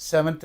7th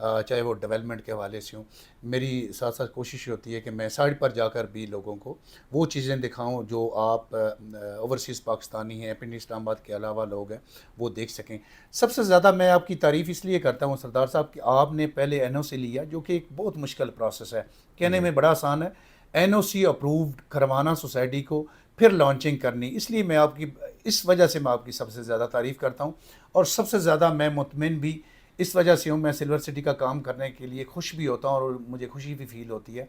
چاہے وہ development کے حوالے سے ہوں. میری ساتھ ساتھ کوشش ہوتی ہے کہ میں سائٹ پر جا کر بھی لوگوں کو وہ چیزیں دکھاؤں جو آپ اوورسیز پاکستانی ہیں, پنڈی اسلام آباد کے علاوہ لوگ ہیں, وہ دیکھ سکیں. سب سے زیادہ میں آپ کی تعریف اس لیے کرتا ہوں سردار صاحب کہ آپ نے پہلے این او سی لیا, جو کہ ایک بہت مشکل پروسیس ہے, کہنے میں بڑا آسان ہے. این او سی اپرووڈ کروانا سوسائٹی کو, پھر لانچنگ کرنی. اس لیے میں آپ کی اس وجہ سے میں آپ کی سب سے زیادہ تعریف کرتا ہوں, اور سب سے زیادہ میں مطمئن بھی اس وجہ سے ہوں. میں سلور سٹی کا کام کرنے کے لیے خوش بھی ہوتا ہوں, اور مجھے خوشی بھی فیل ہوتی ہے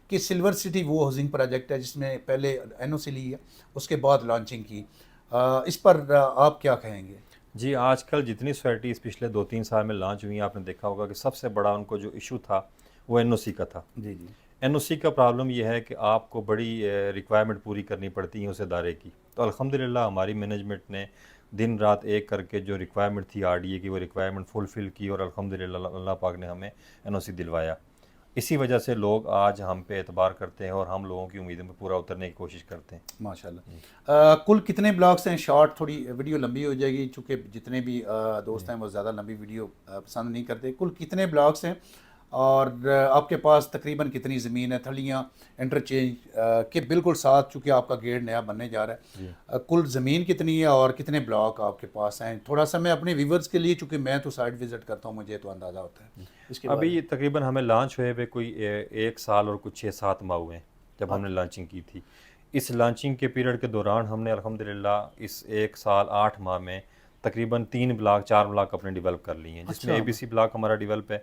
کہ سلور سٹی وہ ہاؤسنگ پروجیکٹ ہے جس میں پہلے این او سی لی ہے, اس کے بعد لانچنگ کی. اس پر آپ کیا کہیں گے؟ جی, آج کل جتنی سوسائٹیز پچھلے 2-3 سال میں لانچ ہوئی ہیں, آپ نے دیکھا ہوگا کہ سب سے بڑا ان کو جو ایشو تھا وہ این او سی کا تھا. جی جی. این او سی کا پرابلم یہ ہے کہ آپ کو بڑی ریکوائرمنٹ پوری کرنی پڑتی ہے اس ادارے کی. تو الحمدللہ ہماری مینجمنٹ نے دن رات ایک کر کے جو ریکوائرمنٹ تھی آر ڈی اے کی, وہ ریکوائرمنٹ فلفل کی, اور الحمدللہ اللہ پاک نے ہمیں این او سی دلوایا. اسی وجہ سے لوگ آج ہم پہ اعتبار کرتے ہیں اور ہم لوگوں کی امیدوں پہ پورا اترنے کی کوشش کرتے ہیں. ماشاء اللہ. کل کتنے بلاکس ہیں؟ شارٹ, تھوڑی ویڈیو لمبی ہو جائے گی چونکہ جتنے بھی دوست ہیں وہ زیادہ لمبی ویڈیو پسند نہیں کرتے. کل کتنے بلاکس ہیں اور آپ کے پاس تقریباً کتنی زمین ہے؟ تھلیاں انٹرچینج کے بالکل ساتھ, چونکہ آپ کا گیٹ نیا بننے جا رہا ہے, کل زمین کتنی ہے اور کتنے بلاک آپ کے پاس ہیں؟ تھوڑا سا میں اپنے ویورز کے لیے, چونکہ میں تو سائٹ وزٹ کرتا ہوں, مجھے تو اندازہ ہوتا ہے اس کے ابھی تقریباً ہمیں لانچ ہوئے کوئی 1 سال اور کچھ 6-7 ماہ ہوئے ہیں جب ہم نے لانچنگ کی تھی. اس لانچنگ کے پیریڈ کے دوران ہم نے الحمدللہ اس 1 سال 8 ماہ میں تقریباً 3 بلاک 4 بلاک اپنے ڈیولپ کر لیے ہیں, جس میں اے بی سی بلاک ہمارا ڈیولپ ہے,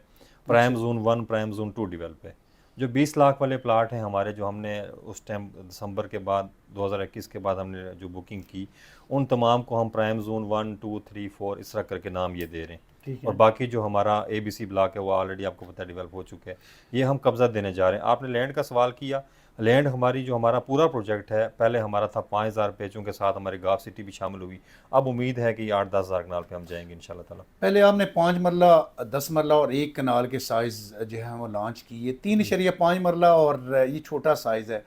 prime zone 1 prime zone 2 develop ہے. جو 20 لاکھ والے پلاٹ ہیں ہمارے, جو ہم نے اس ٹائم دسمبر کے بعد 2021 کے بعد ہم نے جو بکنگ کی, ان تمام کو ہم پرائم زون 1 2 3 4 اس طرح کر کے نام یہ دے رہے ہیں. اور باقی جو ہمارا اے بی سی بلاک ہے وہ آلریڈی آپ کو پتہ ڈیولپ ہو چکا ہے, یہ ہم قبضہ دینے جا رہے ہیں. آپ نے لینڈ کا سوال کیا. لینڈ ہماری جو ہمارا پورا پروجیکٹ ہے, پہلے ہمارا تھا 5000 پیچوں کے ساتھ ہماری گاف سٹی بھی شامل ہوئی. اب امید ہے کہ 8-10 ہزار کنال پہ ہم جائیں گے انشاءاللہ تعالیٰ. پہلے آپ نے 5 مرلہ 10 مرلہ اور 1 کنال کے سائز جو ہے وہ لانچ کی. یہ 3.5 مرلہ اور یہ چھوٹا سائز ہے,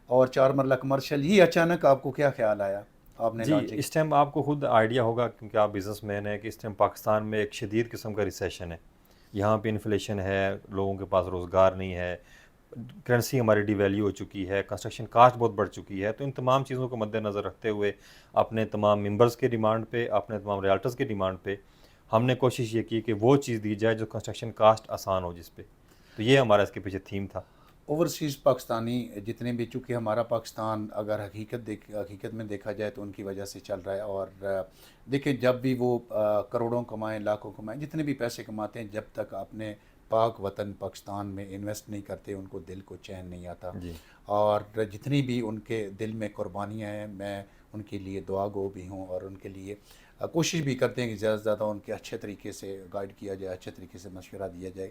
اور 4 مرلہ کمرشل. یہ اچانک آپ کو کیا خیال آیا آپ نے جی, لانچنگ؟ اس ٹائم آپ کو خود آئیڈیا ہوگا کیونکہ آپ بزنس مین ہیں کہ اس ٹائم پاکستان میں ایک شدید قسم کا ریسیشن ہے. یہاں پہ انفلیشن ہے, لوگوں کے پاس روزگار نہیں ہے, کرنسی ہماری ڈی ویلیو ہو چکی ہے, کنسٹرکشن کاسٹ بہت بڑھ چکی ہے. تو ان تمام چیزوں کو مد نظر رکھتے ہوئے, اپنے تمام ممبرز کے ڈیمانڈ پہ, اپنے تمام ریالٹرز کے ڈیمانڈ پہ, ہم نے کوشش یہ کی کہ وہ چیز دی جائے جو کنسٹرکشن کاسٹ آسان ہو جس پہ. تو یہ ہمارا اس کے پیچھے تھیم تھا. اوورسیز پاکستانی جتنے بھی, چونکہ ہمارا پاکستان اگر حقیقت میں دیکھا جائے تو ان کی وجہ سے چل رہا ہے. اور دیکھیں جب بھی وہ کروڑوں کمائیں, لاکھوں کمائیں, جتنے بھی پیسے کماتے ہیں, جب تک اپنے پاک وطن پاکستان میں انویسٹ نہیں کرتے ان کو دل کو چین نہیں آتا. اور جتنی بھی ان کے دل میں قربانیاں ہیں, میں ان کے لیے دعا گو بھی ہوں, اور ان کے لیے کوشش بھی کرتے ہیں کہ زیادہ سے زیادہ ان کے اچھے طریقے سے گائیڈ کیا جائے, اچھے طریقے سے مشورہ دیا جائے.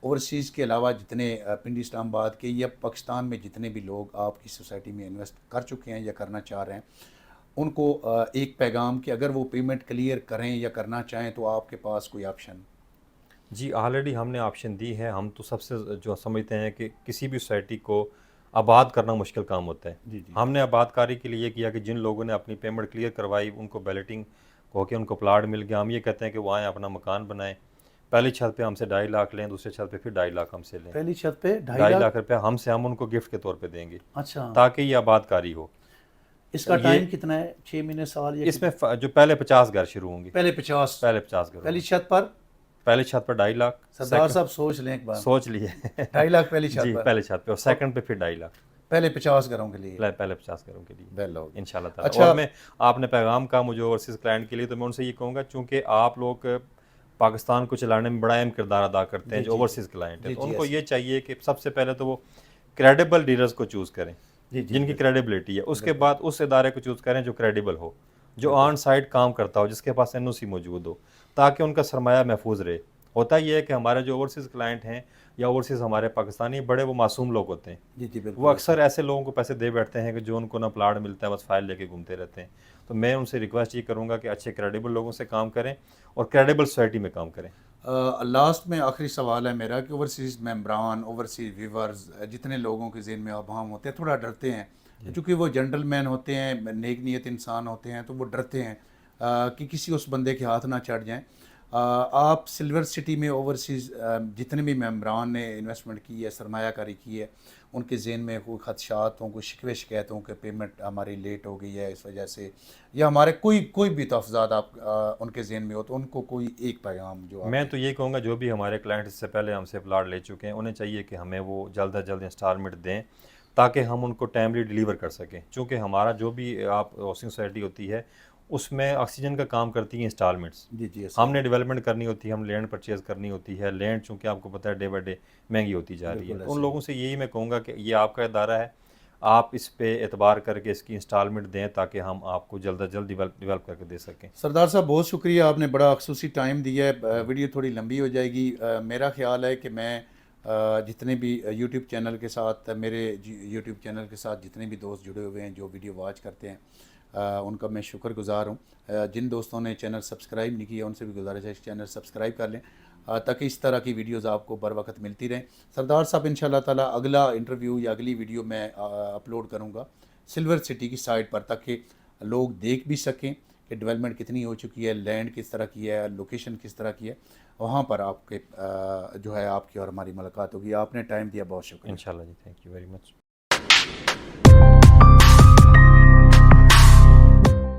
اوورسیز کے علاوہ جتنے پنڈی اسلام آباد کے یا پاکستان میں جتنے بھی لوگ آپ کی سوسائٹی میں انویسٹ کر چکے ہیں یا کرنا چاہ رہے ہیں, ان کو ایک پیغام کہ اگر وہ پیمنٹ کلیئر کریں یا کرنا چاہیں تو آپ کے پاس کوئی آپشن؟ جی, آلریڈی ہم نے آپشن دی ہے. ہم تو سب سے جو سمجھتے ہیں کہ کسی بھی سوسائٹی کو آباد کرنا مشکل کام ہوتا ہے. ہم نے آباد کاری کے لیے یہ کیا کہ جن لوگوں نے اپنی پیمنٹ کلیئر کروائی, ان کو بیلٹنگ ہو کے ان کو پلاٹ مل گیا. ہم یہ کہتے ہیں کہ وہ آئیں اپنا مکان بنائیں, پہلی چھت پہ ہم سے 2.5 لاکھ لیں, دوسرے چھت پہ پھر 2.5 لاکھ ہم سے لیں. پہلی چھت پہ 2.5 لاکھ روپیہ ہم سے, ہم ان کو گفٹ کے طور پہ دیں گے. اچھا, تاکہ یہ آباد کاری ہو. اس کا ٹائم کتنا ہے؟ 6 مہینے, سال؟ اس میں جو پہلے 50 گھر شروع ہوں گے, پہلے 50 گھر پہلی چھت پر. پہلی چھت پر 2.5 لاکھ. سردار صاحب سوچ لیں ایک بار, سوچ لیے 2.5 لاکھ پہلی چھت جی, پر, پہلے چھت پہ, اور سیکنڈ پہ پھر 2.5 لاکھ پہلے 50 گھروں کے لیے. پہلے 50 گھروں کے لیے انشاءاللہ تعالیٰ. اچھا, اور میں آپ نے پیغام کہا مجھے اوورسیز کلائنٹ کے لیے, تو میں ان سے یہ کہوں گا چونکہ آپ لوگ پاکستان کو چلانے میں بڑا اہم کردار ادا کرتے ہیں جو اوورسیز کلائنٹ ہیں, تو ان کو یہ چاہیے کہ سب سے پہلے تو وہ کریڈیبل ڈیلرز کو چوز کریں جن کی کریڈیبلٹی ہے. اس کے بعد اس ادارے کو چوز کریں جو کریڈیبل ہو, جو آن سائٹ کام کرتا ہو, جس کے پاس این او سی موجود ہو, تاکہ ان کا سرمایہ محفوظ رہے. ہوتا یہ ہے کہ ہمارے جو اوورسیز کلائنٹ ہیں یا اوورسیز ہمارے پاکستانی بڑے وہ معصوم لوگ ہوتے ہیں. وہ اکثر ایسے لوگوں کو پیسے دے بیٹھتے ہیں کہ جو ان کو نہ پلاٹ ملتا ہے, بس فائل لے کے گھومتے رہتے ہیں. تو میں ان سے ریکویسٹ یہ کروں گا کہ اچھے کریڈیبل لوگوں سے کام کریں اور کریڈیبل سوسائٹی میں کام کریں. لاسٹ میں آخری سوال ہے میرا کہ اوورسیز ممبران, اوورسیز ویورز, جتنے لوگوں کے ذہن میں ابہام ہوتے ہیں, تھوڑا ڈرتے ہیں چونکہ وہ جنٹل مین ہوتے ہیں, نیک نیت انسان ہوتے ہیں, تو وہ ڈرتے ہیں کہ کسی اس بندے کے ہاتھ نہ چڑھ جائیں. آپ سلور سٹی میں اوورسیز جتنے بھی ممبران نے انویسٹمنٹ کی ہے، سرمایہ کاری کی ہے، ان کے ذہن میں کوئی خدشات ہوں، کوئی شکوے شکایت ہوں کہ پیمنٹ ہماری لیٹ ہو گئی ہے اس وجہ سے، یا ہمارے کوئی بھی تحفظات آپ ان کے ذہن میں ہو، تو ان کو کوئی ایک پیغام جو میں آپ تو یہ کہوں گا جو بھی ہمارے کلائنٹ اس سے پہلے ہم سے پلاٹ لے چکے ہیں انہیں چاہیے کہ ہمیں وہ جلد از جلد انسٹالمنٹ دیں تاکہ ہم ان کو ٹائملی ڈیلیور کر سکیں، چونکہ ہمارا جو بھی آپ ہاؤسنگ سوسائٹی ہوتی ہے اس میں آکسیجن کا کام کرتی ہیں انسٹالمنٹس. جی جی ہم نے ڈیولپمنٹ کرنی ہوتی ہے، ہم لینڈ پرچیز کرنی ہوتی ہے، لینڈ چونکہ آپ کو پتہ ہے ڈے بائی ڈے مہنگی ہوتی جا رہی ہے، بالکل تو ان ایسے ہی لوگوں سے یہی میں کہوں گا کہ یہ آپ کا ادارہ ہے، آپ اس پہ اعتبار کر کے اس کی انسٹالمنٹ دیں تاکہ ہم آپ کو جلد از جلد ڈیولپ کر کے دے سکیں. سردار صاحب بہت شکریہ، آپ نے بڑا خصوصی ٹائم دیا ہے، ویڈیو تھوڑی لمبی ہو جائے گی. میرا خیال ہے کہ میں جتنے بھی یوٹیوب چینل کے ساتھ، میرے یوٹیوب چینل کے ساتھ جتنے بھی دوست جڑے ہوئے ہیں جو ویڈیو واچ کرتے ہیں، ان کا میں شکر گزار ہوں. جن دوستوں نے چینل سبسکرائب نہیں کیا ان سے بھی گزارش ہے چینل سبسکرائب کر لیں تاکہ اس طرح کی ویڈیوز آپ کو بر وقت ملتی رہیں. سردار صاحب ان شاء اللہ تعالیٰ اگلا انٹرویو یا اگلی ویڈیو میں اپلوڈ کروں گا سلور سٹی کی سائٹ پر تاکہ لوگ دیکھ بھی سکیں کہ ڈیولپمنٹ کتنی ہو چکی ہے، لینڈ کس طرح کی ہے، لوکیشن کس طرح کی ہے. وہاں پر آپ کے جو ہے آپ کی اور ہماری ملاقات ہوگی. آپ نے ٹائم دیا، بہت شکریہ. انشاءاللہ جی، تھینک یو ویری مچ.